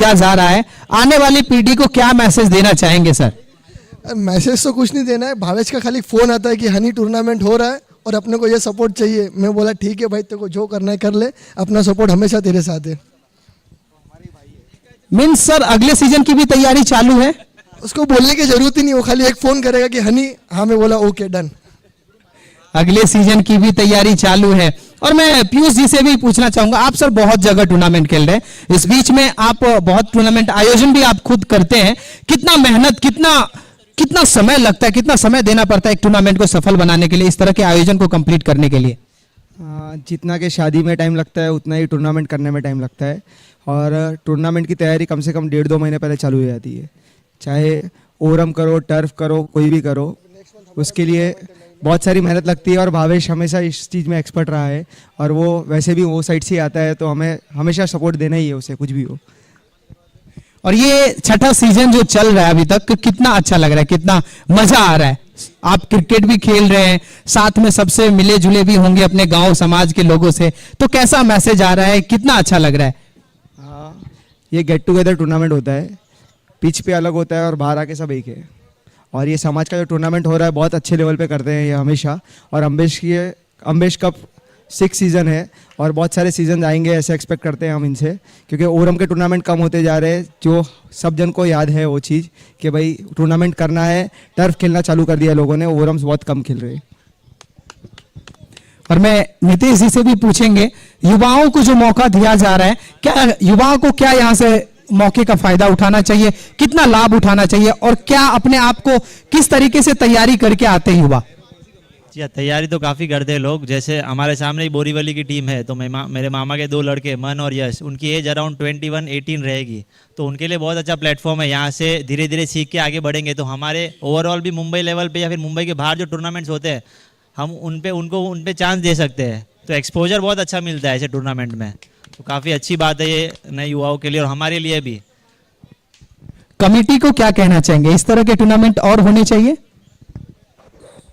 किया जा रहा है, आने वाली पीढ़ी को क्या मैसेज देना चाहेंगे सर? मैसेज तो कुछ नहीं देना है, भावेश का खाली फोन आता है कि हनी टूर्नामेंट हो रहा है और अपने को ये सपोर्ट चाहिए। मैं बोला ठीक है भाई, तेरे को जो करना है कर ले, अपना सपोर्ट हमेशा तेरे साथ है। मीन्स सर अगले सीजन की भी तैयारी चालू है? उसको बोलने की जरूरत ही नहीं, वो खाली एक फोन करेगा कि हनी, हाँ मैं बोला ओके डन। अगले सीजन की भी तैयारी चालू है। और मैं पीयूष जी से भी पूछना चाहूंगा, आप सर बहुत जगह टूर्नामेंट खेल रहे हैं, इस बीच में आप बहुत टूर्नामेंट आयोजन भी आप खुद करते हैं, कितना मेहनत, कितना समय लगता है, कितना समय देना पड़ता है एक टूर्नामेंट को सफल बनाने के लिए, इस तरह के आयोजन को कंप्लीट करने के लिए? जितना कि शादी में टाइम लगता है उतना ही टूर्नामेंट करने में टाइम लगता है। और टूर्नामेंट की तैयारी कम से कम 1.5-2 महीने पहले चालू हो जाती है। चाहे ओरम करो, टर्फ करो, कोई भी करो, उसके लिए बहुत सारी मेहनत लगती है। और भावेश हमेशा इस चीज़ में एक्सपर्ट रहा है और वो वैसे भी वो साइड से आता है, तो हमें हमेशा सपोर्ट देना ही है उसे, कुछ भी हो। और ये छठा सीजन जो चल रहा है अभी तक, कितना अच्छा लग रहा है, कितना मजा आ रहा है? आप क्रिकेट भी खेल रहे हैं, साथ में सबसे मिले जुले भी होंगे अपने गांव समाज के लोगों से, तो कैसा मैसेज आ रहा है, कितना अच्छा लग रहा है? ये गेट टुगेदर टूर्नामेंट होता है, पिच पे अलग होता है और बाहर आके सब एक है। और ये समाज का जो टूर्नामेंट हो रहा है बहुत अच्छे लेवल पे करते हैं ये हमेशा। और अम्बेश कप 6 सीज़न है और बहुत सारे सीजन आएंगे ऐसे एक्सपेक्ट करते हैं हम इनसे, क्योंकि ओरम के टूर्नामेंट कम होते जा रहे हैं। जो सब जन को याद है वो चीज़ कि भाई टूर्नामेंट करना है, टर्फ खेलना चालू कर दिया लोगों ने, ओरम्स बहुत कम खेल रहे हैं। और मैं नीतीश जी से भी पूछेंगे, युवाओं को जो मौका दिया जा रहा है, क्या युवाओं को क्या यहाँ से मौके का फायदा उठाना चाहिए, कितना लाभ उठाना चाहिए, और क्या अपने आप को किस तरीके से तैयारी करके आते हैं युवा? जी तैयारी तो काफ़ी करते हैं लोग। जैसे हमारे सामने ही बोरीवली की टीम है, तो मेरे मामा के 2 लड़के मन और यश, उनकी एज अराउंड 21-18 रहेगी, तो उनके लिए बहुत अच्छा प्लेटफॉर्म है। यहाँ से धीरे धीरे सीख के आगे बढ़ेंगे तो हमारे ओवरऑल भी मुंबई लेवल पे या फिर मुंबई के बाहर जो टूर्नामेंट्स होते हैं, हम उन पे चांस दे सकते हैं। तो एक्सपोजर बहुत अच्छा मिलता है ऐसे टूर्नामेंट में, तो काफ़ी अच्छी बात है ये नए युवाओं के लिए और हमारे लिए भी। कमेटी को क्या कहना चाहेंगे, इस तरह के टूर्नामेंट और होने चाहिए?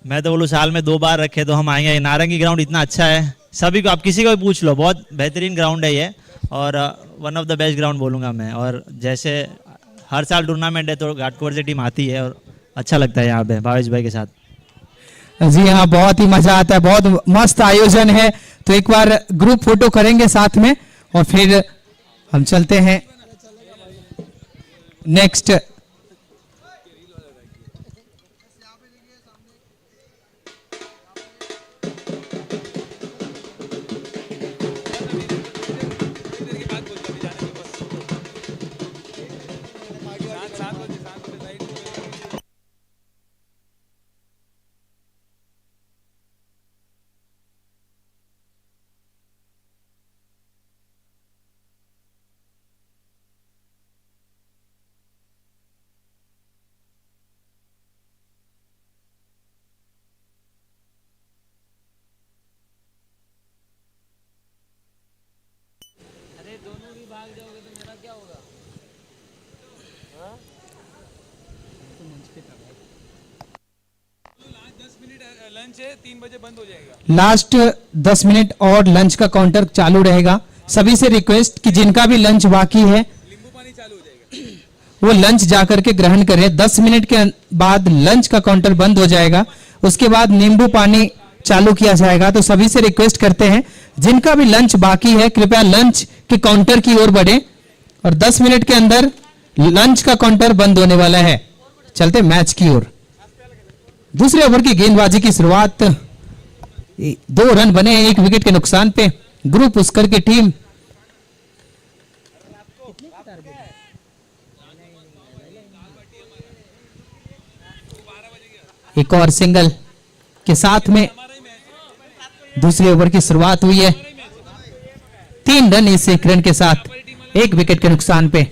मैं तो बोलूँ साल में 2 बार रखे तो हम आएंगे। नारंगी ग्राउंड इतना अच्छा है, सभी को, आप किसी को भी पूछ लो, बहुत बेहतरीन ग्राउंड है ये, और one of the best ground बोलूँगा मैं। और जैसे हर साल टूर्नामेंट है तो घाटकोपर से टीम आती है और अच्छा लगता है यहाँ पे भावेश भाई के साथ। जी हाँ, बहुत ही मजा आता है, बहुत मस्त आयोजन है। तो एक बार ग्रुप फोटो करेंगे साथ में और फिर हम चलते हैं नेक्स्ट। लंच है, 3 बजे बंद हो जाएगा। लास्ट 10 मिनट और लंच का काउंटर चालू रहेगा। सभी से रिक्वेस्ट कि जिनका भी लंच बाकी है नींबू पानी चालू हो जाएगा, वो लंच जाकर के ग्रहण करें। 10 मिनट के बाद लंच का काउंटर बंद हो जाएगा, उसके बाद नींबू पानी चालू किया जाएगा। तो सभी से रिक्वेस्ट करते हैं जिनका भी लंच बाकी है कृपया लंच के काउंटर की ओर बढ़े, और 10 मिनट के अंदर लंच का काउंटर बंद होने वाला है। चलते मैच की ओर। दूसरे ओवर की गेंदबाजी की शुरुआत, 2 रन बने 1 विकेट के नुकसान पे। ग्रुप पुष्कर की टीम एक और सिंगल के साथ में दूसरे ओवर की शुरुआत हुई है। 3 रन इस 1 रन के साथ 1 विकेट के नुकसान पे।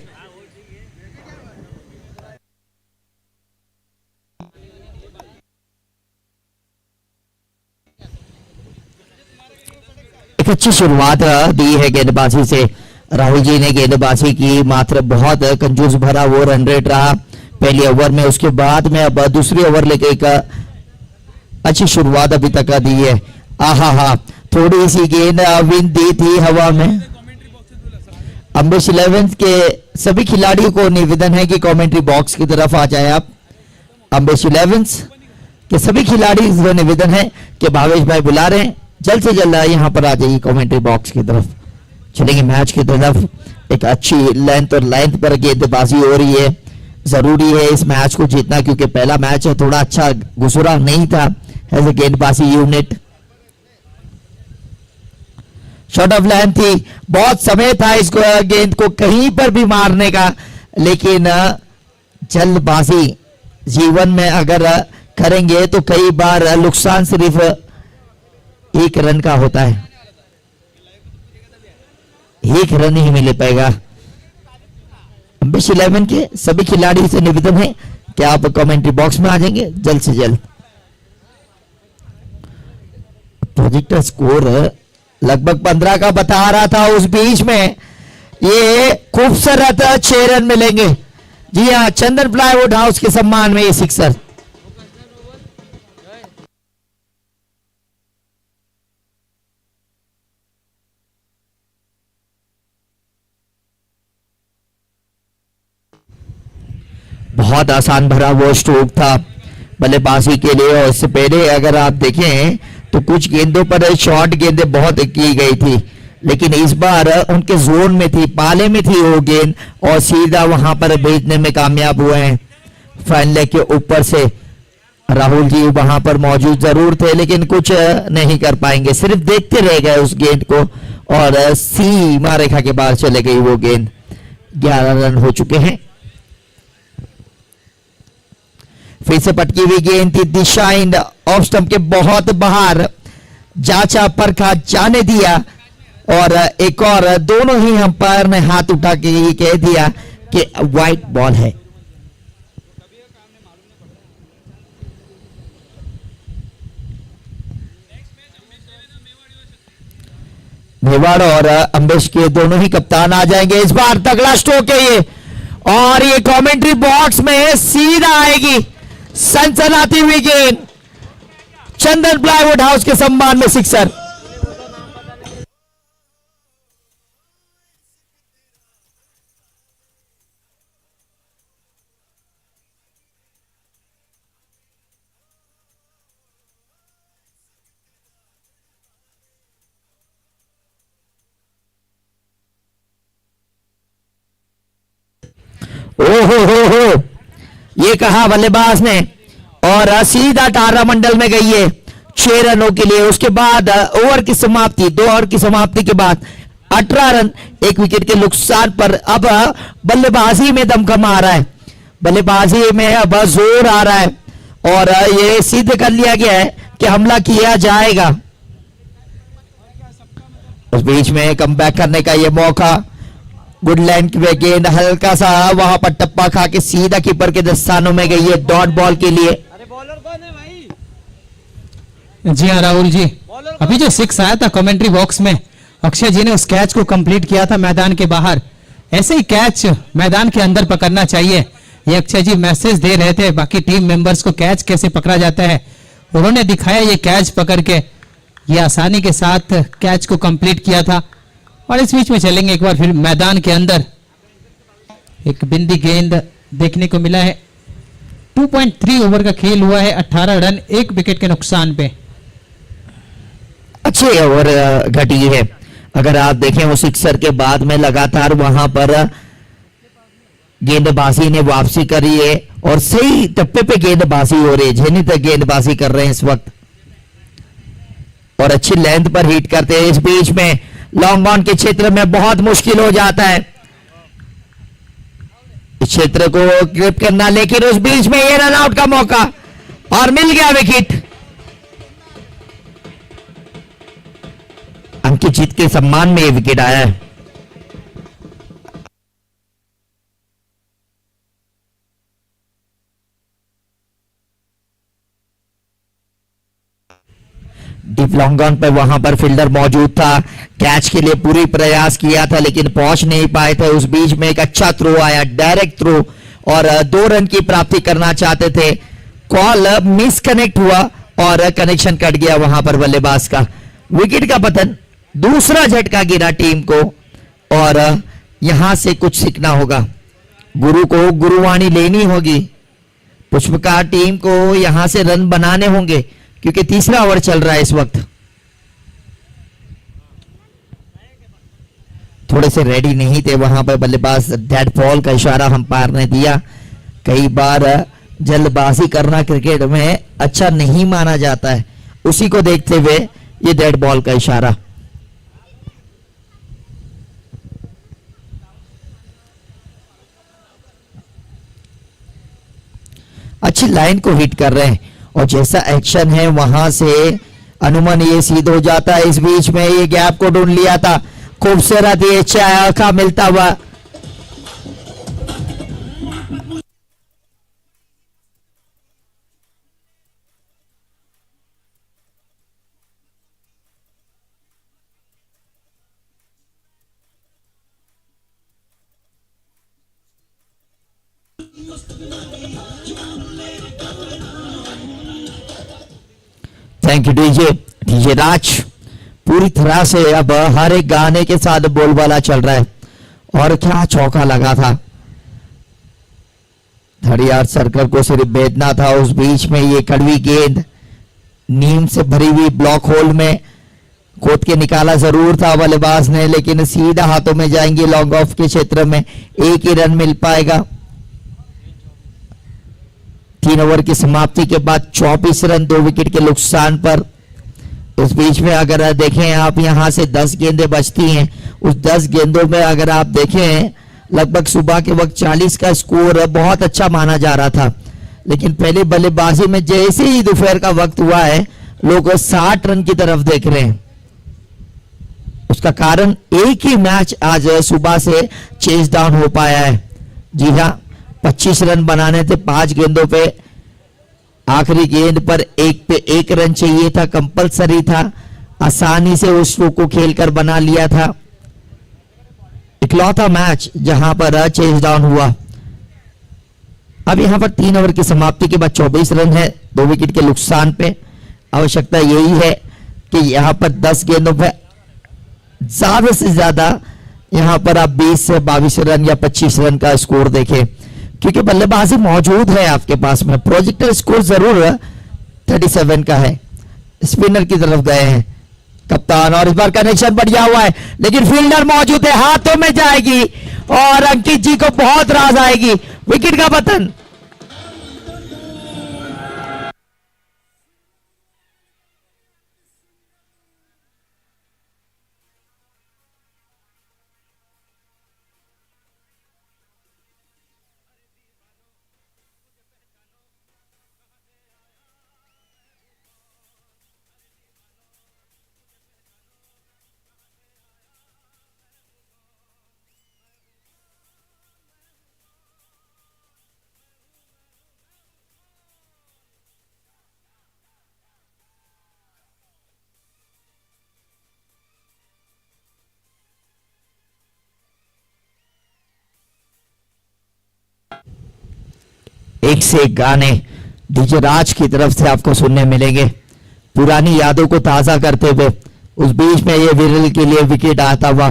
एक अच्छी शुरुआत दी है गेंदबाजी से। राहुल जी ने गेंदबाजी की, मात्र बहुत कंजूस भरा वो रन रेट रहा पहले ओवर में। उसके बाद में अब दूसरी ओवर लेके एक अच्छी शुरुआत अभी तक दी है। आहा हा, थोड़ी सी गेंद विन दी थी हवा में। अम्बेश 11 के सभी खिलाड़ियों को निवेदन है कि कमेंट्री बॉक्स की तरफ आ जाए आप। अम्बेश 11 के सभी खिलाड़ी से निवेदन है कि भावेश भाई बुला रहे हैं, जल्द से जल्द यहाँ पर आ जाइए कमेंट्री बॉक्स की तरफ। चलेंगे मैच की तरफ। एक अच्छी लेंथ पर गेंदबाजी हो रही है। जरूरी है इस मैच को जीतना क्योंकि पहला मैच है, थोड़ा अच्छा घुसुरा नहीं था एज ए गेंदबाजी यूनिट। शॉट ऑफ लेंथ थी, बहुत समय था इस गेंद को कहीं पर भी मारने का, लेकिन जल्दबाजी जीवन में अगर करेंगे तो कई बार नुकसान सिर्फ 1 रन का होता है, 1 रन ही मिल पाएगा। अम्बेश 11 के सभी खिलाड़ी से निवेदन है कि आप कमेंट्री बॉक्स में आ जाएंगे जल्द से जल्द। प्रोजेक्टर स्कोर लगभग 15 का बता रहा था, उस बीच में ये खूबसूरत 6 रन मिलेंगे। जी हाँ, चंदन प्लाईवुड हाउस के सम्मान में ये सिक्सर। बहुत आसान भरा वो स्ट्रोक था बल्लेबाजी के लिए, और इससे पहले अगर आप देखें तो कुछ गेंदों पर शॉर्ट गेंदें बहुत की गई थी, लेकिन इस बार उनके जोन में थी, पाले में थी वो गेंद और सीधा वहां पर भेजने में कामयाब हुए हैं। फाइन लेग के ऊपर से राहुल जी वहां पर मौजूद जरूर थे लेकिन कुछ नहीं कर पाएंगे, सिर्फ देखते रह गए उस गेंद को और सीमा रेखा के बाहर चले गई वो गेंद। 11 रन हो चुके हैं। फिर से पटकी हुई गेंद थी, दिशा इन ऑफ स्टंप के बहुत बाहर, जांचा परखा जाने दिया और एक और दोनों ही अंपायर ने हाथ उठा के ये कह दिया कि वाइट बॉल है। मेवाड़ और अम्बेश के दोनों ही कप्तान आ जाएंगे। इस बार तगड़ा स्ट्रोक है ये, और ये कमेंट्री बॉक्स में सीधा आएगी सनसनाती हुई गेंद। चंदन प्लाईवुड हाउस के सम्मान में सिक्सर। हो ये कहा बल्लेबाज ने, और सीधा तारामंडल में गई है 6 रनों के लिए। उसके बाद ओवर की समाप्ति, 2 ओवर की समाप्ति के बाद 18 रन 1 विकेट के नुकसान पर अब बल्लेबाजी में दमखम आ रहा है, बल्लेबाजी में अब जोर आ रहा है और ये सिद्ध कर लिया गया है कि हमला किया जाएगा। उस बीच में कमबैक करने का ये मौका, गुडलैंड की गेंद हल्का सा वहां पर टप्पा खा के सीधा कीपर के दस्तानों में गई है डॉट बॉल के लिए। जी हाँ राहुल जी, अभी जो 6 आया था कमेंट्री बॉक्स में, अक्षय जी ने उस कैच को कंप्लीट किया था मैदान के बाहर। ऐसे ही कैच मैदान के अंदर पकड़ना चाहिए, ये अक्षय जी मैसेज दे रहे थे बाकी टीम मेंबर्स को कैच कैसे पकड़ा जाता है। उन्होंने दिखाया ये कैच पकड़ के, ये आसानी के साथ कैच को कंप्लीट किया था। और इस बीच में चलेंगे एक बार फिर मैदान के अंदर, एक बिंदी गेंद देखने को मिला है। 2.3 ओवर का खेल हुआ है, 18 रन 1 विकेट के नुकसान पे। अच्छी ओवर घटी है। अगर आप देखें वो सिक्सर के बाद में लगातार वहां पर गेंदबाजी ने वापसी करी है और सही टप्पे पे गेंदबाजी हो रही है, झेनी तक गेंदबाजी कर रहे हैं इस वक्त और अच्छी लेंथ पर हिट करते हैं। इस बीच में लॉन्ग ऑन के क्षेत्र में बहुत मुश्किल हो जाता है इस क्षेत्र को ग्रिप करना, लेकिन उस बीच में ये रन आउट का मौका और मिल गया विकेट। अंकित जीत के सम्मान में ये विकेट आया है। डीप लॉन्ग ऑन पर वहां पर फील्डर मौजूद था, कैच के लिए पूरी प्रयास किया था लेकिन पहुंच नहीं पाए थे। उस बीच में एक अच्छा थ्रो आया, डायरेक्ट थ्रो, और 2 रन की प्राप्ति करना चाहते थे। कॉल मिसकनेक्ट हुआ और कनेक्शन कट गया वहां पर बल्लेबाज का। विकेट का पतन, दूसरा झटका गिरा टीम को और यहां से कुछ सीखना होगा, गुरु को गुरुवाणी लेनी होगी, पुष्पकार टीम को यहां से रन बनाने होंगे क्योंकि तीसरा ओवर चल रहा है इस वक्त। थोड़े से रेडी नहीं थे वहां पर बल्लेबाज, डेड बॉल का इशारा अंपायर ने दिया। कई बार जल्दबाजी करना क्रिकेट में अच्छा नहीं माना जाता है, उसी को देखते हुए ये डेड बॉल का इशारा। अच्छी लाइन को हिट कर रहे हैं और जैसा एक्शन है वहां से अनुमान ये सिद्ध हो जाता है। इस बीच में ये गैप को ढूंढ लिया था, खूबसूरत ये चाय का मिलता हुआ। थैंक यू डीजे राज, पूरी तरह से अब हर एक गाने के साथ बोलबाला चल रहा है। और क्या चौका लगा था, 30 यार्ड सर्कल को सिर्फ भेजना था, उस बीच में ये कड़वी गेंद नीम से भरी हुई ब्लॉक होल में खोद के निकाला जरूर था बल्लेबाज ने, लेकिन सीधा हाथों में जाएंगे लॉन्ग ऑफ के क्षेत्र में, एक ही रन मिल पाएगा। 3 ओवर की समाप्ति के बाद 24 रन 2 विकेट के नुकसान पर। उस बीच में अगर देखें आप, यहां से 10 गेंदें बचती हैं, उस 10 गेंदों में अगर आप देखें लगभग सुबह के वक्त 40 का स्कोर बहुत अच्छा माना जा रहा था, लेकिन पहले बल्लेबाजी में जैसे ही दोपहर का वक्त हुआ है लोग 60 रन की तरफ देख रहे हैं। उसका कारण एक ही मैच आज सुबह से चेज डाउन हो पाया है। जी हां, 25 रन बनाने थे 5 गेंदों पे, आखिरी गेंद पर 1 पे 1 रन चाहिए था, कंपलसरी था, आसानी से उस को खेलकर बना लिया था। इकलौता मैच जहां पर चेज डाउन हुआ। अब यहां पर 3 ओवर की समाप्ति के बाद 24 रन है 2 विकेट के नुकसान पे। आवश्यकता यही है कि यहां पर 10 गेंदों पे ज्यादा से ज्यादा यहां पर आप 20 से 22 रन या 25 रन का स्कोर देखें, क्योंकि बल्लेबाजी मौजूद है आपके पास में। प्रोजेक्टर स्कोर जरूर 37 का है, स्पिनर की तरफ गए हैं कप्तान, और इस बार कनेक्शन बढ़िया हुआ है, लेकिन फील्डर मौजूद है, हाथों में जाएगी और अंकित जी को बहुत राज आएगी। विकेट का पतन। एक से एक गाने डीजे राज की तरफ से आपको सुनने मिलेंगे, पुरानी यादों को ताजा करते हुए। उस बीच में ये विरल के लिए विकेट आता हुआ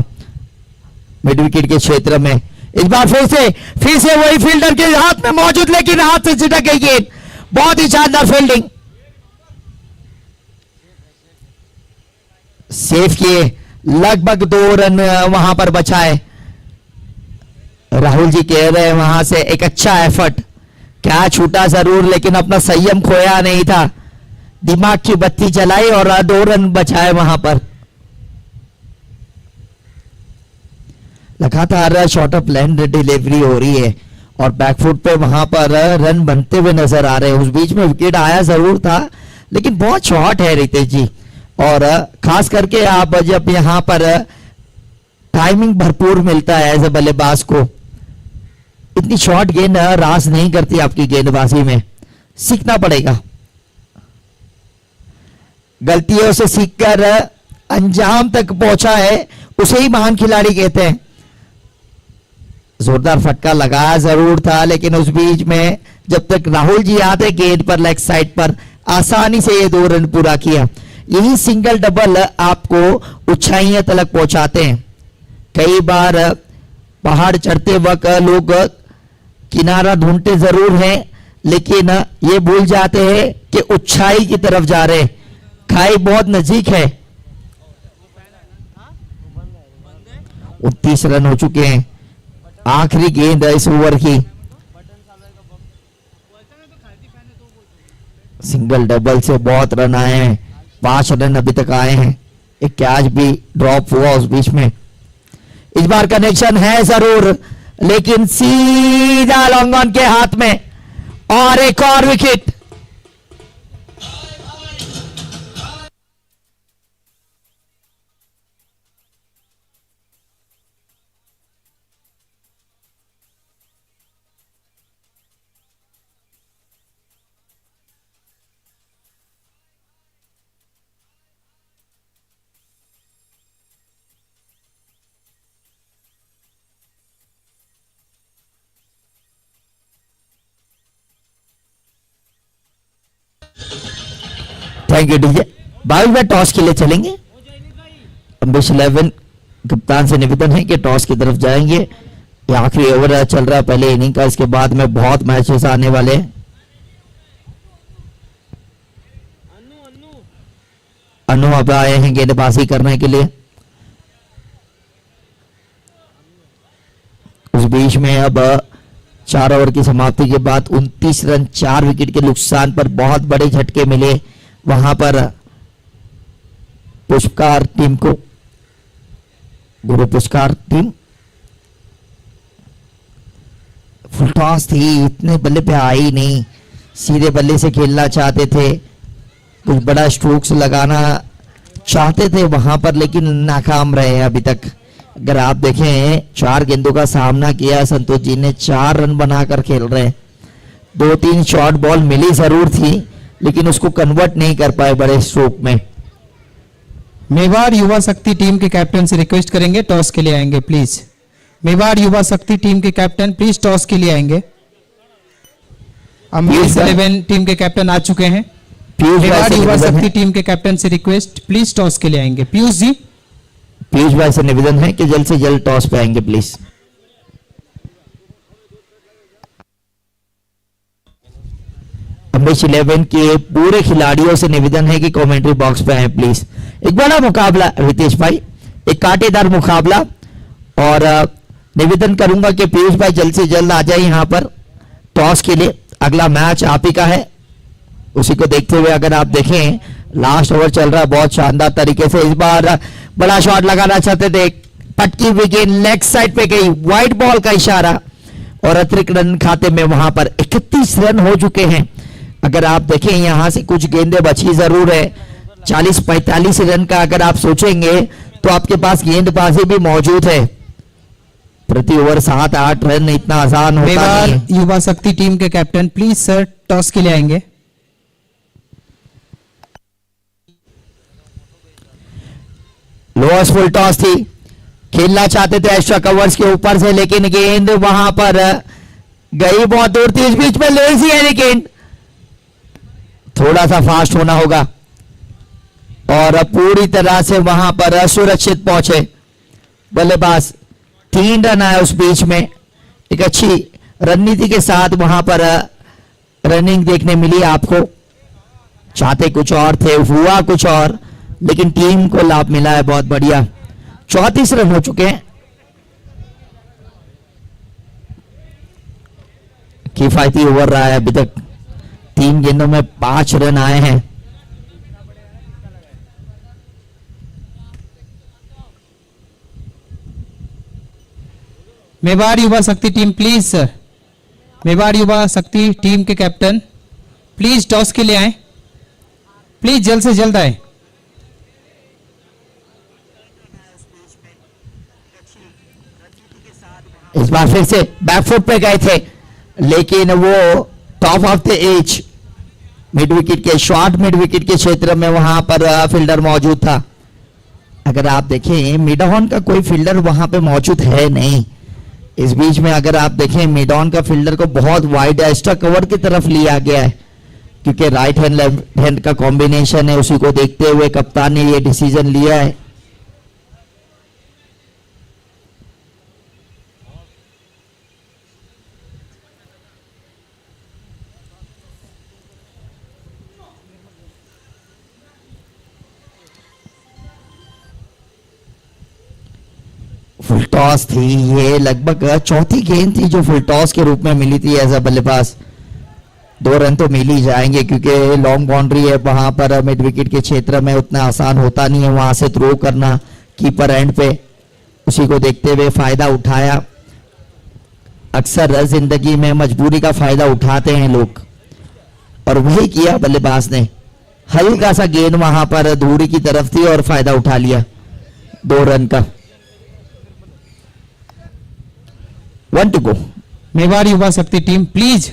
मिड विकेट के क्षेत्र में। इस बार फिर से वही फील्डर के हाथ में मौजूद, लेकिन हाथ से छिटक गई गेंद। बहुत ही शानदार फील्डिंग, सेफ किए, लगभग 2 रन वहां पर बचाए। राहुल जी कह रहे हैं वहां से एक अच्छा एफर्ट, क्या छूटा जरूर लेकिन अपना संयम खोया नहीं था, दिमाग की बत्ती जलाई और 2 रन बचाए वहां पर। लगातार शॉर्ट ऑफ लैंड डिलीवरी हो रही है और बैकफुट पे वहां पर रन बनते हुए नजर आ रहे हैं। उस बीच में विकेट आया जरूर था, लेकिन बहुत शॉर्ट है रितेश जी, और खास करके आप जब यहां पर टाइमिंग भरपूर मिलता है एज ए बल्लेबाज को, इतनी शॉर्ट गेंद रास नहीं करती आपकी गेंदबाजी में। सीखना पड़ेगा, गलतियों से सीखकर अंजाम तक पहुंचा है उसे ही महान खिलाड़ी कहते हैं। जोरदार फटका लगाया जरूर था, लेकिन उस बीच में जब तक राहुल जी आते गेंद पर लेग साइड पर आसानी से ये 2 रन पूरा किया। यही सिंगल डबल आपको ऊंचाइयों तक पहुंचाते हैं। कई बार पहाड़ चढ़ते वक्त लोग किनारा ढूंढते जरूर हैं, लेकिन ये भूल जाते हैं कि ऊंचाई की तरफ जा रहे, खाई बहुत नजदीक है। 29 रन हो चुके हैं, आखिरी गेंद है इस ओवर की। सिंगल डबल से बहुत रन आए हैं, 5 रन अभी तक आए हैं, एक कैच भी ड्रॉप हुआ उस बीच में। इस बार कनेक्शन है जरूर, लेकिन सीधा लॉन्ग ऑन के हाथ में और एक और विकेट। Thank you DJ. 22 में टॉस के लिए चलेंगे। अंबेश 11 कप्तान से निवेदन है कि टॉस की तरफ जाएंगे। ये आखिरी ओवर चल रहा है पहले इनिंग का, इसके बाद में बहुत मैचेस आने वाले हैं। अनु अब आए हैं गेंदबाजी करने के लिए। उस बीच में अब 4 ओवर की समाप्ति के बाद 29 रन 4 विकेट के नुकसान पर बहुत बड़े झटके मिले वहां पर पुष्पकार टीम को, गुरु पुष्पकार टीम। फुल टॉस थी, इतने बल्ले पे आई नहीं, सीधे बल्ले से खेलना चाहते थे, कुछ बड़ा स्ट्रोक्स लगाना चाहते थे वहां पर, लेकिन नाकाम रहे अभी तक। अगर आप देखें 4 गेंदों का सामना किया संतोष जी ने, 4 रन बनाकर खेल रहे। 2-3 शॉर्ट बॉल मिली जरूर थी, लेकिन उसको कन्वर्ट नहीं कर पाए बड़े स्ट्रोक में। मेवाड़ युवा शक्ति टीम के कैप्टन से रिक्वेस्ट करेंगे टॉस के लिए आएंगे प्लीज। मेवाड़ युवा शक्ति टीम के कैप्टन प्लीज टॉस के लिए आएंगे। अंबेश 11 टीम के कैप्टन आ चुके हैं। मेवाड़ युवा शक्ति टीम के कैप्टन से रिक्वेस्ट प्लीज टॉस के लिए आएंगे। पीयूष जी, पीयूष भाई से निवेदन है कि जल्द से जल्द टॉस पे आएंगे प्लीज। अंबेश 11 के पूरे खिलाड़ियों से निवेदन है कि कमेंट्री बॉक्स पे आए प्लीज। एक बड़ा मुकाबला रितेश भाई, एक कांटेदार मुकाबला, और निवेदन करूंगा कि पीयूष भाई जल्द से जल्द आ जाए यहां पर टॉस के लिए। अगला मैच आप ही का है, उसी को देखते हुए अगर आप देखें लास्ट ओवर चल रहा है बहुत शानदार तरीके से। इस बार बड़ा शॉट लगाना चाहते थे, पटकी विकेट लेग साइड पे गई, व्हाइट बॉल का इशारा, और अतिरिक्त रन खाते में वहां पर 31 रन हो चुके हैं। अगर आप देखें यहां से कुछ गेंदें बची जरूर है, 40-45 रन का अगर आप सोचेंगे तो आपके पास गेंदबाजी भी मौजूद है। प्रति ओवर 7-8 रन इतना आसान होता नहीं है। मेवाड़ युवा शक्ति टीम के कैप्टन प्लीज सर टॉस के लिए आएंगे। लोअर्स फुल टॉस थी, खेलना चाहते थे एक्स्ट्रा कवर्स के ऊपर से, लेकिन गेंद वहां पर गई बहुत दूर थी। इस बीच में लेजी है, लेकिन थोड़ा सा फास्ट होना होगा, और पूरी तरह से वहां पर सुरक्षित पहुंचे बल्लेबाज। 3 रन आए उस बीच में, एक अच्छी रणनीति के साथ वहां पर रनिंग देखने मिली आपको। चाहते कुछ और थे, हुआ कुछ और, लेकिन टीम को लाभ मिला है, बहुत बढ़िया। 34 रन हो चुके हैं, किफायती ओवर रहा है अभी तक। 3 गेंदों में 5 रन आए हैं। मेवाड़ युवा शक्ति टीम प्लीज सर, मेवाड़ युवा शक्ति टीम के कैप्टन प्लीज टॉस के लिए आए, प्लीज जल्द से जल्द आए। इस बार फिर से बैकफुट पे गए थे, लेकिन वो top of the edge mid wicket के, शॉर्ट मिड विकेट के क्षेत्र में वहां पर फील्डर मौजूद था। अगर आप देखें मिड ऑन का कोई फील्डर वहां पे मौजूद है नहीं। इस बीच में अगर आप देखें मिड ऑन का फील्डर को बहुत वाइड एक्स्ट्रा कवर की तरफ लिया गया है, क्योंकि राइट हैंड लेफ्ट हैंड का कॉम्बिनेशन है, उसी को देखते हुए कप्तान ने ये डिसीजन लिया है। फुल टॉस थी ये, लगभग चौथी गेंद थी जो फुल टॉस के रूप में मिली थी एज अ बल्लेबाज। 2 रन तो मिल ही जाएंगे क्योंकि लॉन्ग बाउंड्री है वहां पर, मिड विकेट के क्षेत्र में उतना आसान होता नहीं है वहां से थ्रो करना कीपर एंड पे। उसी को देखते हुए फायदा उठाया। अक्सर जिंदगी में मजबूरी का फायदा उठाते हैं लोग, और वही किया बल्लेबाज ने। हल्का सा गेंद वहां पर धूरी की तरफ थी और फायदा उठा लिया 2 रन का। 1 to go। मेवाड़ युवा शक्ति टीम प्लीज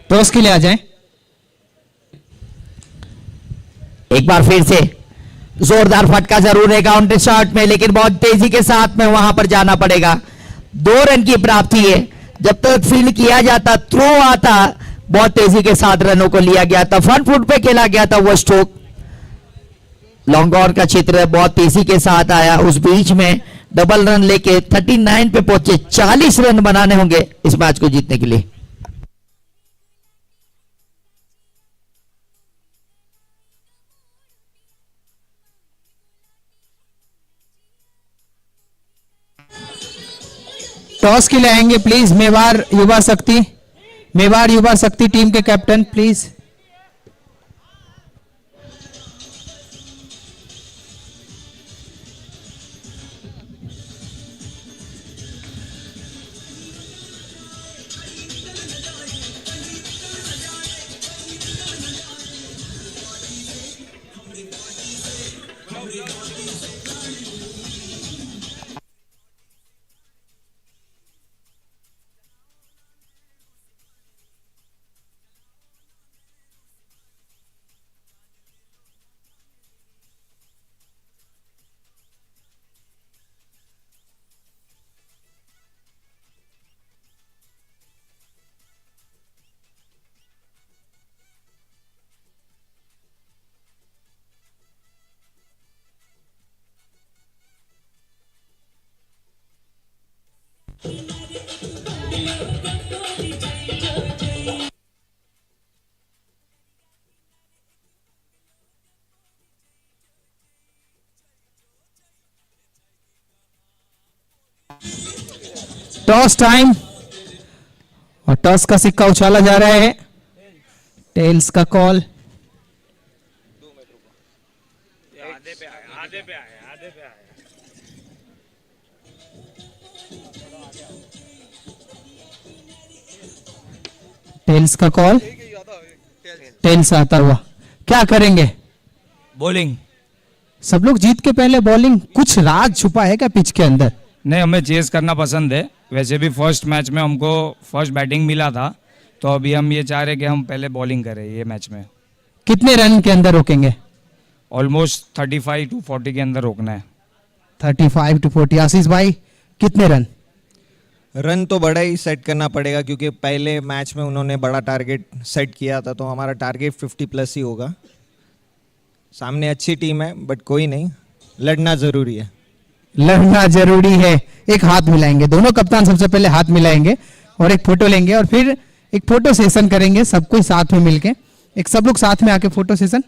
टॉस के लिए आ जाएं। एक बार फिर से जोरदार फटका जरूर है काउंटर शॉट में, लेकिन बहुत तेजी के साथ में वहां पर जाना पड़ेगा। 2 रन की प्राप्ति है। जब तक फील्ड किया जाता, थ्रो आता, बहुत तेजी के साथ रनों को लिया गया था, फ्रंट फुट पे खेला गया था वो स्ट्रोक। लॉन्ग ऑन का चित्र बहुत तेजी के साथ आया, उस बीच में डबल रन लेके 39 पे पहुंचे। 40 रन बनाने होंगे इस मैच को जीतने के लिए। टॉस के लिए आएंगे प्लीज मेवाड़ युवा शक्ति। मेवाड़ युवा शक्ति टीम के कैप्टन प्लीज। टॉस टाइम, और टॉस का सिक्का उछाला जा रहा है। टेल्स का कॉल। टेल्स का कॉल। टेल्स आता हुआ क्या करेंगे? बॉलिंग। सब लोग जीत के पहले बॉलिंग। कुछ राज छुपा है क्या पिच के अंदर? नहीं, हमें चेस करना पसंद है। वैसे भी फर्स्ट मैच में हमको फर्स्ट बैटिंग मिला था, तो अभी हम ये चाह रहे कि हम पहले बॉलिंग करें ये मैच में। कितने रन के अंदर रोकेंगे? ऑलमोस्ट 35 to 40 के अंदर रोकना है। 35 to 40। आशीष भाई कितने रन? रन तो बड़ा ही सेट करना पड़ेगा क्योंकि पहले मैच में उन्होंने बड़ा टारगेट सेट किया था, तो हमारा टारगेट 50+ ही होगा। सामने अच्छी टीम है बट कोई नहीं, लड़ना ज़रूरी है। लड़ना जरूरी है। एक हाथ मिलाएंगे, दोनों कप्तान सबसे पहले हाथ मिलाएंगे और एक फोटो लेंगे, और फिर एक फोटो सेशन करेंगे सब कोई साथ में मिलके। एक सब लोग साथ में आके फोटो सेशन।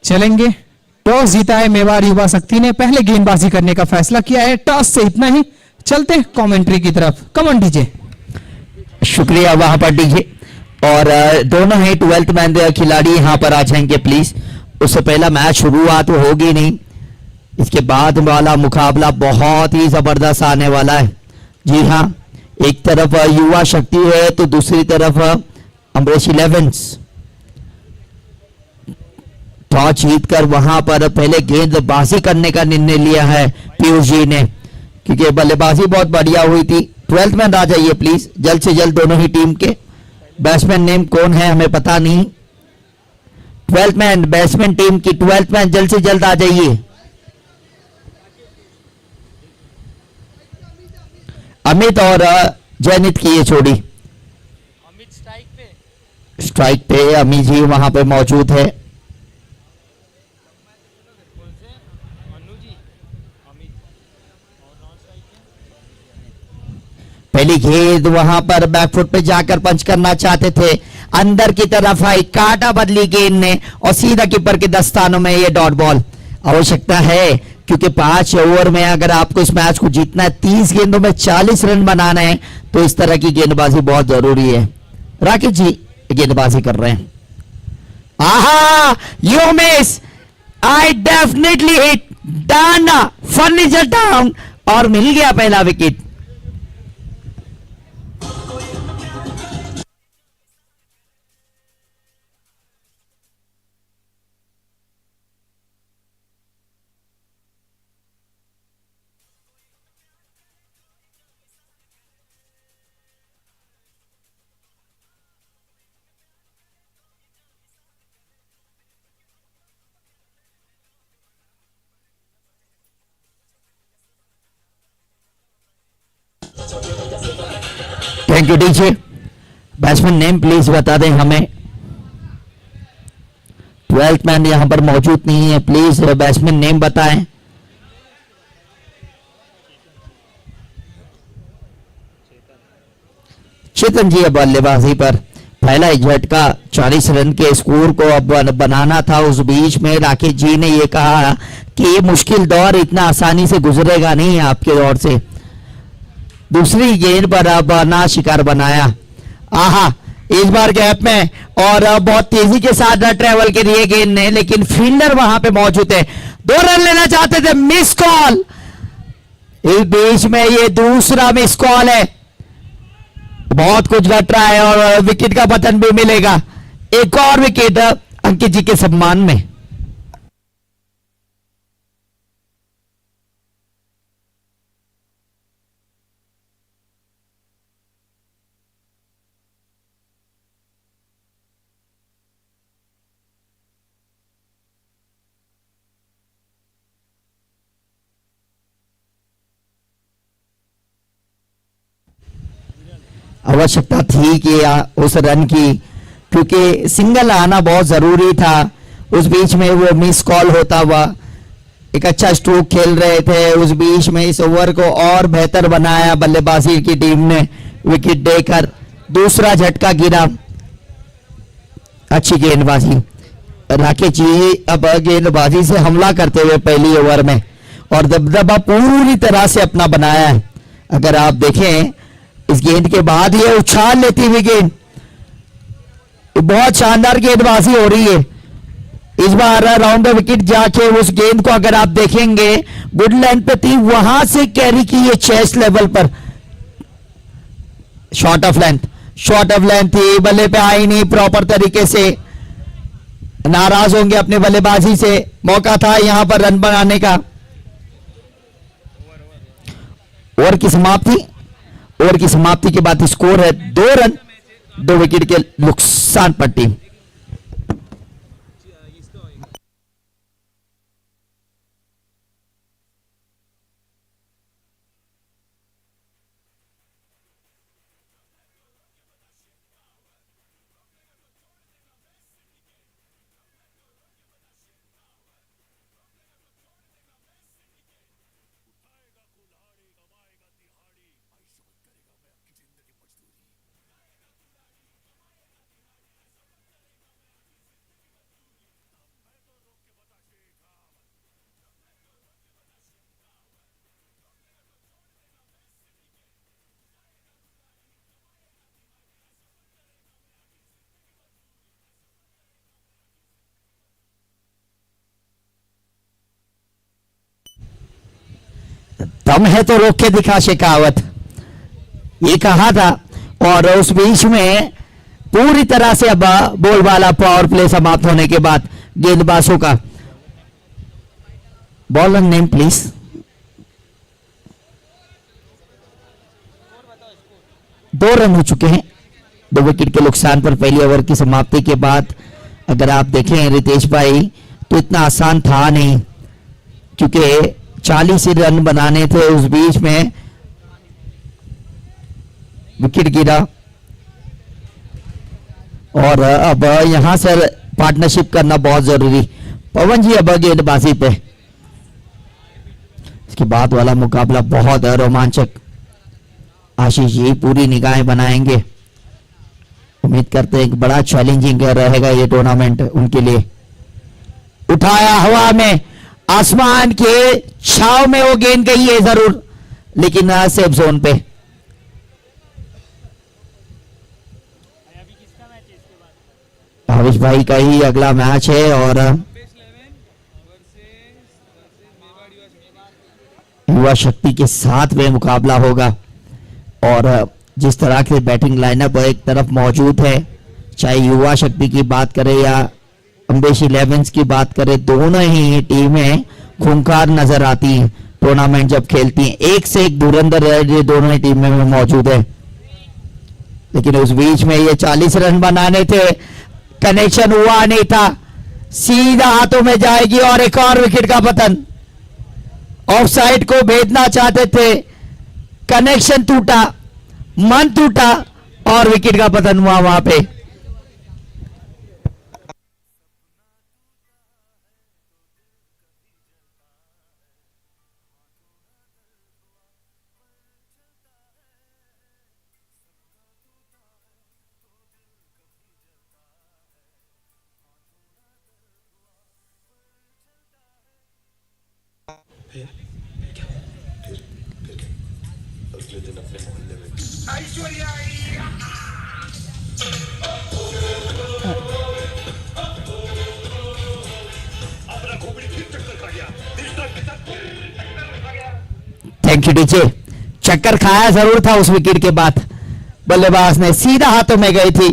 चलेंगे। टॉस जीता है मेवाड़ युवा शक्ति ने, पहले गेंदबाजी करने का फैसला किया है। टॉस से इतना ही, चलते हैं कमेंट्री की तरफ। कमन डीजे। शुक्रिया वहां पर डीजे। और दोनों ही 12th मैन खिलाड़ी यहां पर आ जाएंगे प्लीज। उससे पहला मैच शुरुआत होगी नहीं, इसके बाद वाला मुकाबला बहुत ही जबरदस्त आने वाला है। जी हाँ, एक तरफ युवा शक्ति है तो दूसरी तरफ अमरीश 11s। टॉस जीतकर वहां पर पहले गेंदबाजी करने का निर्णय लिया है पीयूष जी ने, क्योंकि बल्लेबाजी बहुत बढ़िया हुई थी। 12th मैन आ जाइए प्लीज, जल्द से जल्द दोनों ही टीम के। बैट्समैन नेम कौन है हमें पता नहीं। 12th मैन, बैट्समैन टीम की 12th मैन जल्द से जल्द आ जाइए। अमित और जयनित की ये जोड़ी। अमित स्ट्राइक पे अमित जी वहां पे मौजूद है। पहली गेंद वहां पर बैकफुट पे जाकर पंच करना चाहते थे, अंदर की तरफ आई, काटा बदली गेंद ने और सीधा कीपर के दस्तानों में ये डॉट बॉल। आवश्यकता है क्योंकि 5 ओवर में अगर आपको इस मैच को जीतना है, 30 गेंदों में 40 रन बनाना है, तो इस तरह की गेंदबाजी बहुत जरूरी है। राकेश जी गेंदबाजी कर रहे हैं। आहा, you miss, I definitely hit, done, furniture down और मिल गया पहला wicket. Thank you DJ. Batsman name please बता दें हमें। 12th मैन यहां पर मौजूद नहीं है, प्लीज बैट्समैन नेम बताएं। चेतन जी अब बल्लेबाजी पर पहला झटका 40 रन के स्कोर को अब बनाना था। उस बीच में राकेश जी ने यह कहा कि ये मुश्किल दौर इतना आसानी से गुजरेगा नहीं आपके दौर से। दूसरी गेंद पर अब ना शिकार बनाया, आहा, इस बार गैप में और बहुत तेजी के साथ ट्रेवल के लिए गेंद ने, लेकिन फील्डर वहां पे मौजूद है। 2 रन लेना चाहते थे, मिस कॉल। इस बीच में ये दूसरा मिस कॉल है। बहुत कुछ घट रहा है और विकेट का पतन भी मिलेगा। एक और विकेट अंकित जी के सम्मान में। आवश्यकता थी कि उस रन की, क्योंकि सिंगल आना बहुत जरूरी था। उस बीच में वो मिस कॉल होता हुआ एक अच्छा स्ट्रोक खेल रहे थे। उस बीच में इस ओवर को और बेहतर बनाया बल्लेबाजी की टीम ने, विकेट देकर दूसरा झटका गिरा। अच्छी गेंदबाजी, राकेश जी अब गेंदबाजी से हमला करते हुए पहली ओवर में और दबदबा पूरी तरह से अपना बनाया है। अगर आप देखें इस गेंद के बाद ये उछाल लेती हुई गेंद, बहुत शानदार गेंदबाजी हो रही है। इस बार राउंड द विकेट जाके उस गेंद को अगर आप देखेंगे गुड लेंथ पे थी, वहां से कैरी की ये चेस्ट लेवल पर, शॉर्ट ऑफ लेंथ थी, बल्ले पे आई नहीं प्रॉपर तरीके से। नाराज होंगे अपने बल्लेबाजी से, मौका था यहां पर रन बनाने का। ओवर की समाप्ति के बाद स्कोर है 2 रन 2 विकेट के नुकसान पर टीम। दम है तो रोक के दिखा शेखावत, ये कहा था। और उस बीच में पूरी तरह से अब बोलबाला पावर प्ले समाप्त होने के बाद गेंदबाजों का बॉलर नेम प्लीज। दो रन हो चुके हैं 2 विकेट के नुकसान पर पहली ओवर की समाप्ति के बाद। अगर आप देखें रितेश भाई तो इतना आसान था नहीं, क्योंकि 40 ही रन बनाने थे। उस बीच में विकेट गिरा और अब यहां से पार्टनरशिप करना बहुत जरूरी। पवन जी अब गेंदबाजी पे, इसके बाद वाला मुकाबला बहुत रोमांचक। आशीष जी पूरी निगाहें बनाएंगे। उम्मीद करते हैं कि बड़ा चैलेंजिंग रहेगा ये टूर्नामेंट उनके लिए। उठाया हवा में, आसमान के छाव में वो गेंद गई है जरूर, लेकिन सेफ जोन पे। भावेश भाई का ही अगला मैच है और युवा शक्ति के साथ में मुकाबला होगा। और जिस तरह के बैटिंग लाइनअप एक तरफ मौजूद है, चाहे युवा शक्ति की बात करें या अम्बेश 11 की बात करें, दोनों ही टीमें खूंखार नजर आती हैं टूर्नामेंट जब खेलती हैं। एक से एक धुरंधर ये दोनों ही टीमें में मौजूद है। लेकिन उस बीच में ये 40 रन बनाने थे, कनेक्शन हुआ नहीं था, सीधा हाथों में जाएगी और एक और विकेट का पतन। ऑफ साइड को भेजना चाहते थे, कनेक्शन टूटा, मन टूटा और विकेट का पतन हुआ वहां पे। Thank you DJ. चक्कर खाया जरूर था उस विकेट के बाद, बल्लेबाज ने सीधा हाथों में गई थी।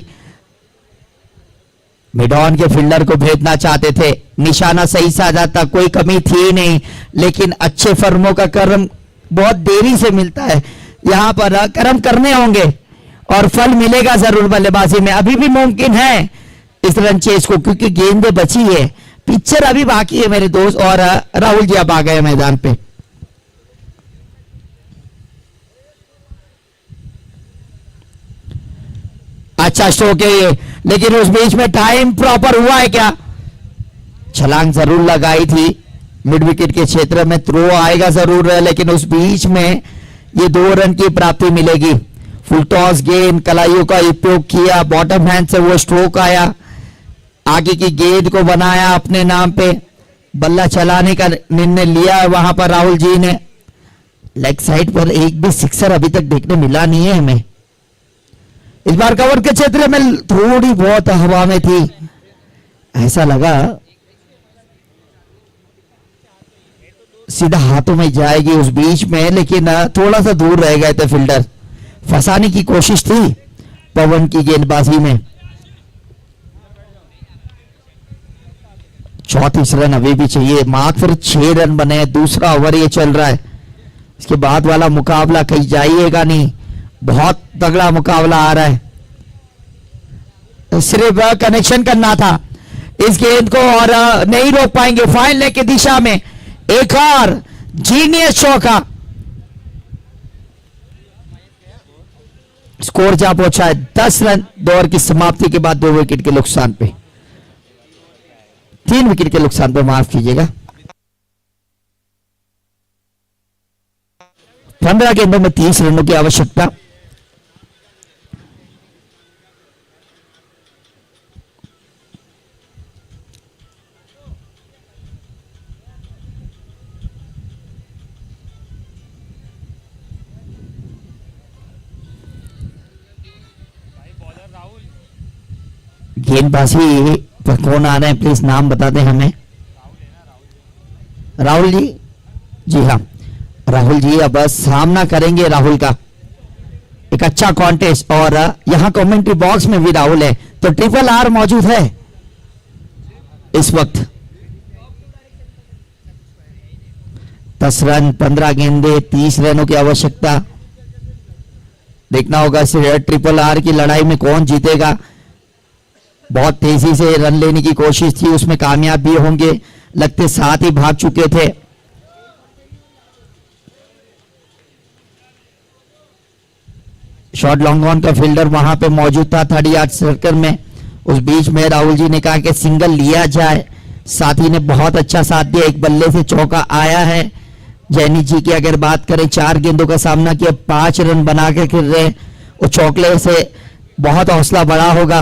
मिड ऑन के फील्डर को भेजना चाहते थे, निशाना सही साधा था, कोई कमी थी नहीं, लेकिन अच्छे फर्मों का कर्म बहुत देरी से मिलता है। यहां पर कर्म करने होंगे और फल मिलेगा जरूर बल्लेबाजी में। अभी भी मुमकिन है इस रन चेस को, क्योंकि गेंदें बची है, पिक्चर अभी बाकी है मेरे दोस्त। और राहुल जी अब आ गए मैदान पे। अच्छा स्ट्रोक है ये, लेकिन उस बीच में टाइम प्रॉपर हुआ है क्या? छलांग जरूर लगाई थी मिड विकेट के क्षेत्र में, थ्रो आएगा जरूर है, लेकिन उस बीच में ये 2 रन की प्राप्ति मिलेगी। फुल टॉस गेंद, कलाइयों का उपयोग किया, बॉटम हैंड से वो स्ट्रोक आया, आगे की गेंद को बनाया अपने नाम पे, बल्ला चलाने का निर्णय लिया वहां पर राहुल जी ने। लेग साइड पर एक भी सिक्सर अभी तक देखने मिला नहीं है हमें। इस बार कवर के क्षेत्र में थोड़ी बहुत हवा में थी, ऐसा लगा सीधा हाथों में जाएगी उस बीच में, लेकिन थोड़ा सा दूर रह गए थे फील्डर। फंसाने की कोशिश थी पवन की गेंदबाजी में। 34 रन अभी भी चाहिए, मात्र 6 रन बने, दूसरा ओवर ये चल रहा है। इसके बाद वाला मुकाबला कहीं जाइएगा नहीं, बहुत तगड़ा मुकाबला आ रहा है। सिर्फ कनेक्शन करना था इस गेंद को और नहीं रोक पाएंगे। फाइन लेग की दिशा में एक और जीनियस चौका, स्कोर जा पहुंचा है 10 रन। 2 ओवर की समाप्ति के बाद 2 विकेट के नुकसान पे, 3 विकेट के नुकसान पे, माफ कीजिएगा। 15 गेंदों में 30 रनों की आवश्यकता। गेंदबाजी पर कौन आ रहे हैं, प्लीज नाम बता दें हमें। राहुल जी, जी हाँ राहुल जी अब सामना करेंगे राहुल का। एक अच्छा कॉन्टेस्ट, और यहां कमेंट्री बॉक्स में भी राहुल है, तो ट्रिपल आर मौजूद है इस वक्त। 10 रन 15 गेंदे 30 रनों की आवश्यकता। देखना होगा ट्रिपल आर की लड़ाई में कौन जीतेगा। बहुत तेजी से रन लेने की कोशिश थी, उसमें कामयाब भी होंगे, लगते साथ ही भाग चुके थे। शॉर्ट लॉन्ग ऑन का फील्डर वहां पे मौजूद था 30 यार्ड सर्कल में। उस बीच में राहुल जी ने कहा कि सिंगल लिया जाए, साथी ने बहुत अच्छा साथ दिया, एक बल्ले से चौका आया है, जैनी जी की अगर बात करें, 4 गेंदों का सामना किया, 5 रन बना के खेल रहे हैं और चौकले से बहुत हौसला बड़ा होगा।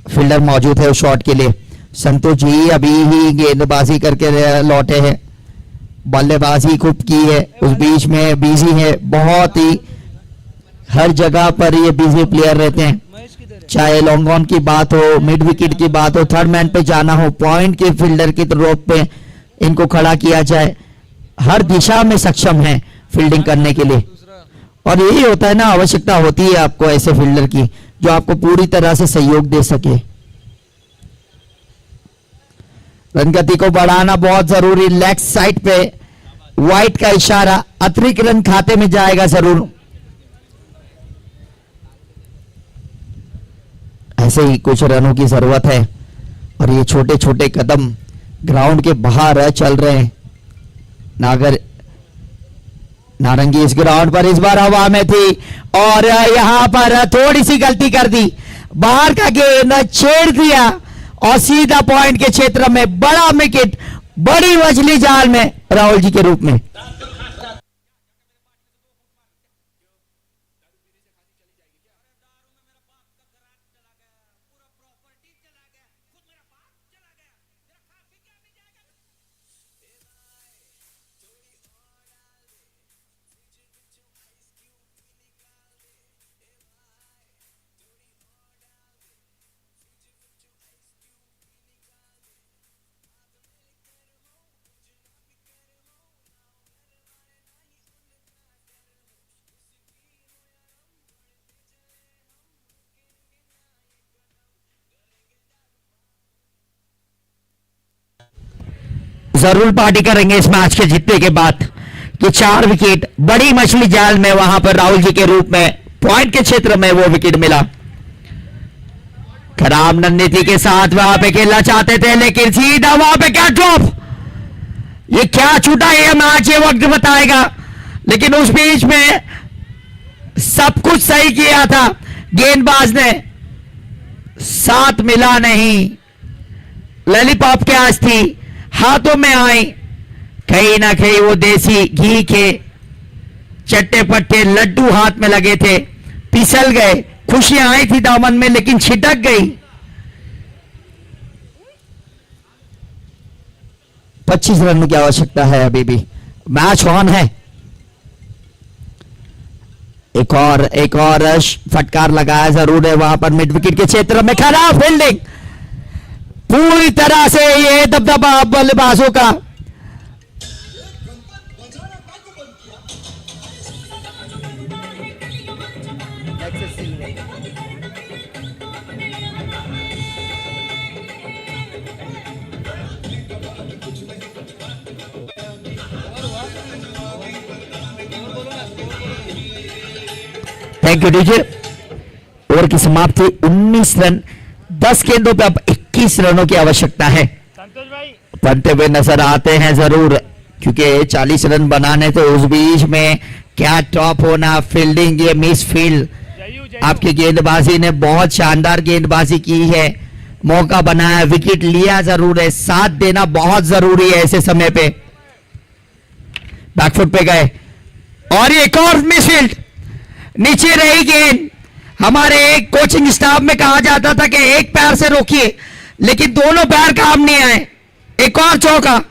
फील्डर मौजूद है उस शॉट के लिए। संतोष जी अभी ही गेंदबाजी करके लौटे हैं, बल्लेबाजी खूब की है, उस बीच में बिजी है, बहुत ही हर जगह पर ये बिजी प्लेयर रहते हैं, चाहे लॉन्ग ऑन की बात हो, मिड विकेट की बात हो, थर्ड मैन पे जाना हो, पॉइंट के फील्डर की रोप पे इनको खड़ा किया जाए, हर दिशा में सक्षम है फील्डिंग करने के लिए। और यही होता है ना, आवश्यकता होती है आपको ऐसे फील्डर की जो आपको पूरी तरह से सहयोग दे सके। रन गति को बढ़ाना बहुत जरूरी, लेग साइड पे वाइट का इशारा, अतिरिक्त रन खाते में जाएगा जरूर। ऐसे ही कुछ रनों की जरूरत है और ये छोटे छोटे कदम ग्राउंड के बाहर चल रहे हैं। नारंगी इस ग्राउंड पर इस बार हवा में थी और यहां पर थोड़ी सी गलती कर दी, बाहर का गेंद छेड़ दिया और सीधा पॉइंट के क्षेत्र में बड़ा विकेट, बड़ी मछली जाल में राहुल जी के रूप में। जरूर पार्टी करेंगे इस मैच के जीतने के बाद कि 4 विकेट बड़ी मछली जाल में वहां पर राहुल जी के रूप में पॉइंट के क्षेत्र में वो विकेट मिला। खराब रणनीति के साथ वहां पे खेलना चाहते थे लेकिन सीधा वहां पे क्या ड्रॉप, ये क्या छूटा ये मैच ये वक्त बताएगा। लेकिन उस बीच में सब कुछ सही किया था, गेंदबाज ने साथ मिला नहीं, लॉलीपॉप की आस थी, हाथों में आई, कहीं ना कहीं वो देसी घी के चट्टे पट्टे लड्डू हाथ में लगे थे, फिसल गए, खुशियां आई थी दामन में लेकिन छिटक गई। 25 रन की आवश्यकता है, अभी भी मैच ऑन है। एक और फटकार लगाया जरूर है वहां पर मिड विकेट के क्षेत्र में, खराब फील्डिंग, पूरी तरह से ये दबदबा बल्लेबाजों का। Thank you DJ. ओवर की समाप्ति 19 रन, 10 गेंदों पे अब 21 रनों की आवश्यकता है। बनते हुए नजर आते हैं जरूर, क्योंकि 40 रन बनाने थे, उस बीच में क्या टॉप होना, फील्डिंग, ये मिस फील्ड। आपकी गेंदबाजी ने बहुत शानदार गेंदबाजी की है, मौका बनाया, विकेट लिया जरूर है, साथ देना बहुत जरूरी है ऐसे समय पे। बैकफुट पे गए और एक और मिस फील्ड, नीचे रही गेंद। हमारे एक कोचिंग स्टाफ में कहा जाता था कि एक पैर से रोकिए, लेकिन दोनों पैर काम नहीं आए। एक और चौका,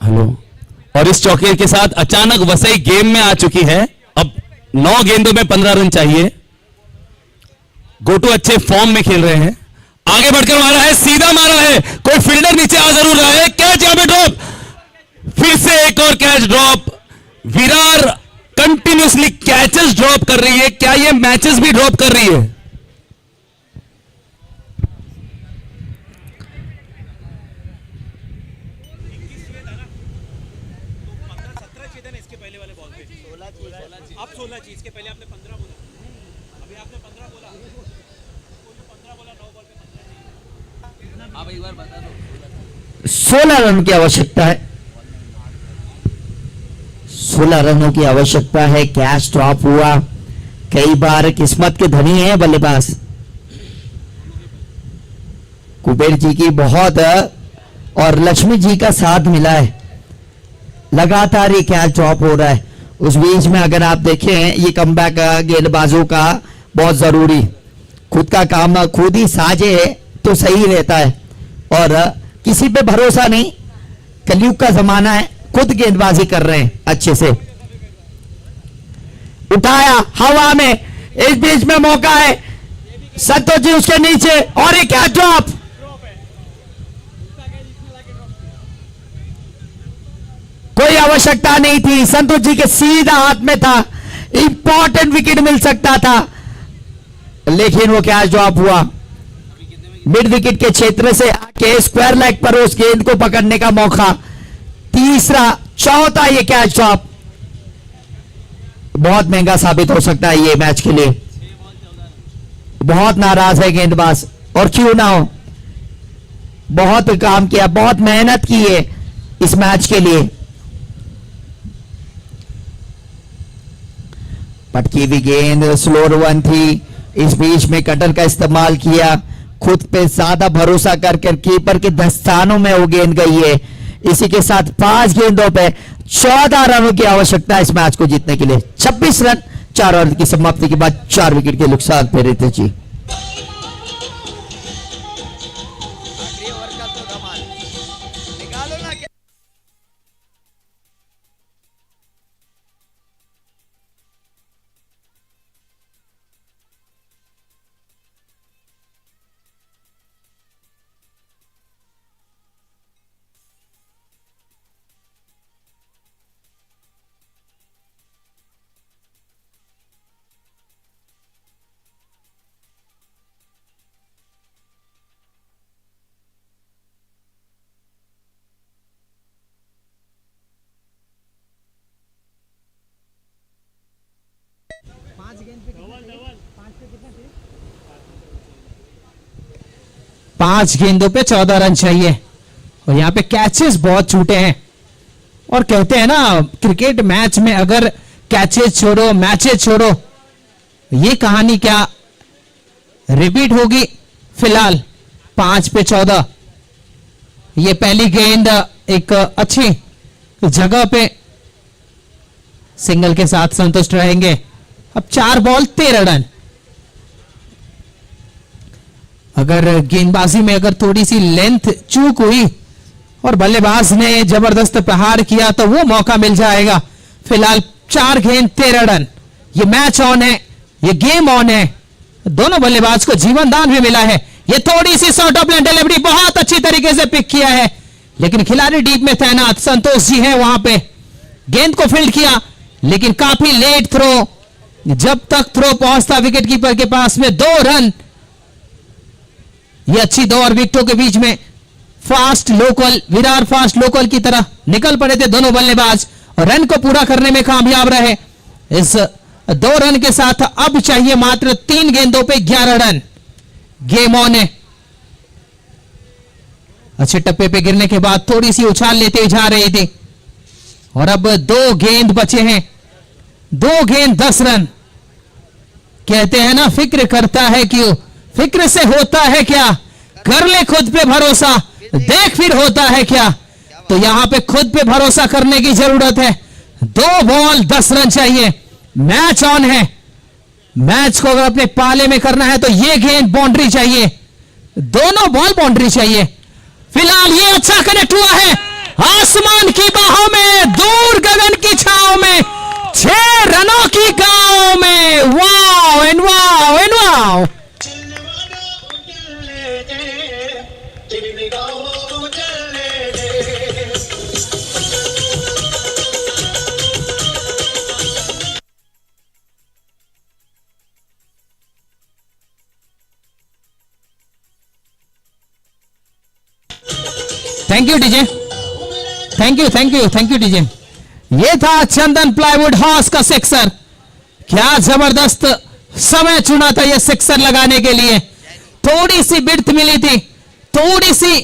हेलो। और इस चौके के साथ अचानक वसई गेम में आ चुकी है। अब 9 गेंदों में 15 रन चाहिए। गोटू अच्छे फॉर्म में खेल रहे हैं, आगे बढ़कर मारा है, सीधा मारा है, कोई फील्डर नीचे आ जरूर रहा है, कैच यहां पे ड्रॉप, फिर से एक और catch drop. Virar continuously catches drop कर रही है, क्या ये मैचेस भी ड्रॉप कर रही है? 16 रन की आवश्यकता है, 16 रनों की आवश्यकता है। कैच ड्रॉप हुआ, कई बार किस्मत के धनी है बल्लेबाज। कुबेर जी की बहुत और लक्ष्मी जी का साथ मिला है, लगातार ये कैच ड्रॉप हो रहा है। उस बीच में अगर आप देखें ये कमबैक गेंदबाजों का बहुत जरूरी, खुद का काम खुद ही साजे तो सही रहता है और किसी पे भरोसा नहीं। कलयुग का जमाना है, खुद गेंदबाजी कर रहे हैं अच्छे से। उठाया हवा में, इस बीच में मौका है, संतोष जी उसके नीचे और एक कैच ड्रॉप। कोई आवश्यकता नहीं थी, संतोष जी के सीधा हाथ में था, इंपॉर्टेंट विकेट मिल सकता था, लेकिन वो कैच ड्रॉप हुआ। मिड विकेट के क्षेत्र से आके स्क्वायर लेग पर उस गेंद को पकड़ने का मौका। तीसरा चौथा ये कैच ड्रॉप बहुत महंगा साबित हो सकता है ये मैच के लिए। बहुत नाराज है गेंदबाज, और क्यों ना हो, बहुत काम किया, बहुत मेहनत की है इस मैच के लिए। पटकी हुई गेंद स्लोअर वन थी, इस बीच में कटर का इस्तेमाल किया, खुद पे ज्यादा भरोसा करके कीपर के दस्तानों में वो गेंद गई है। इसी के साथ 5 गेंदों पे 14 रनों की आवश्यकता है इस मैच को जीतने के लिए। 26 रन 4 ओवर की समाप्ति के बाद 4 विकेट के नुकसान पे रितेश जी। पांच गेंदों पे 14 रन चाहिए और यहाँ पे कैचेस बहुत छूटे हैं। और कहते हैं ना क्रिकेट मैच में अगर कैचेस छोड़ो मैचेस छोड़ो, ये कहानी क्या रिपीट होगी। फिलहाल 5 पे 14, ये पहली गेंद एक अच्छी जगह पे सिंगल के साथ संतुष्ट रहेंगे। अब 4 बॉल 13 रन। अगर गेंदबाजी में अगर थोड़ी सी लेंथ चूक हुई और बल्लेबाज ने जबरदस्त प्रहार किया तो वो मौका मिल जाएगा। फिलहाल 4 गेंद 13 रन। ये मैच ऑन है, ये गेम ऑन है। दोनों बल्लेबाज को जीवन दान भी मिला है। ये थोड़ी सी शॉर्ट ऑफ लेंथ डिलीवरी बहुत अच्छी तरीके से पिक किया है, लेकिन खिलाड़ी डीप में तैनात संतोष जी हैं वहां पे। गेंद को फील्ड किया लेकिन काफी लेट थ्रो। जब तक थ्रो पहुंचता विकेट कीपर के पास में 2 रन। ये अच्छी 2 और विकेटों के बीच में fast local, Virar fast local की तरह निकल पड़े थे दोनों बल्लेबाज और रन को पूरा करने में कामयाब रहे। इस 2 रन के साथ अब चाहिए मात्र 3 गेंदों पे 11 रन। गेम ऑन है। अच्छे टप्पे पे गिरने के बाद थोड़ी सी उछाल लेते जा रही थी और अब 2 गेंद बचे हैं। 2 गेंद 10 रन। कहते हैं ना फिक्र करता है क्यों, फिक्र से होता है क्या। कर ले खुद पे भरोसा, देख फिर होता है क्या। तो यहां पे खुद पे भरोसा करने की जरूरत है। 2 बॉल 10 रन चाहिए। मैच ऑन है। मैच को अगर अपने पाले में करना है तो ये गेंद बाउंड्री चाहिए। दोनों बॉल बाउंड्री चाहिए। फिलहाल ये अच्छा कनेक्ट हुआ है आसमान की बाहों में, दूर गगन की छाओं में, 6 रनों की गांव में। Wow and wow and wow. Thank you DJ, thank you DJ. ये था चंदन प्लाईवुड हाउस का सिक्सर। क्या जबरदस्त समय चुना था यह सिक्सर लगाने के लिए। थोड़ी सी बिर्थ मिली थी, थोड़ी सी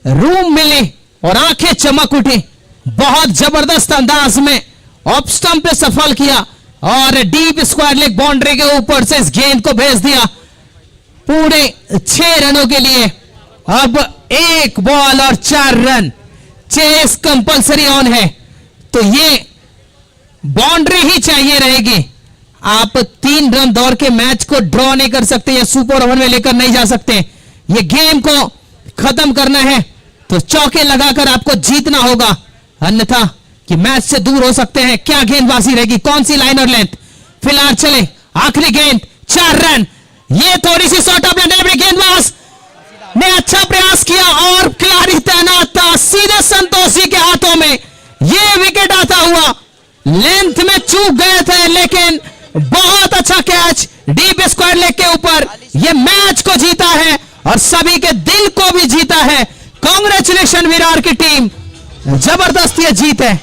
रूम मिली और आंखें चमक उठी। बहुत जबरदस्त अंदाज में ऑफ स्टंप पे सफल किया और डीप स्क्वायर लेग बाउंड्री के ऊपर से इस गेंद को भेज दिया पूरे 6 रनों के लिए। अब 1 बॉल और 4 रन, चेस कंपलसरी ऑन है, तो ये बाउंड्री ही चाहिए रहेगी। आप 3 रन दौड़ के मैच को ड्रॉ नहीं कर सकते या सुपर ओवर में लेकर नहीं जा सकते। ये गेम को खत्म करना है तो चौके लगाकर आपको जीतना होगा, अन्यथा कि मैच से दूर हो सकते हैं। क्या गेंदबाजी रहेगी, कौन सी लाइन और लेंथ। फिलहाल चले आखिरी गेंद, 4 रन। ये थोड़ी सी शॉर्ट ऑफ लेंथ, गेंदबाज ने अच्छा प्रयास किया और खिलाड़ी तैनात था सीधे संतोषी के हाथों में। ये विकेट आता हुआ, लेंथ में चूक गए थे लेकिन बहुत अच्छा कैच डीप स्क्वायर लेग के ऊपर। ये मैच को जीता है और सभी के दिल को भी जीता है। कांग्रेचुलेशन विराट की टीम, जबरदस्त ये जीत है।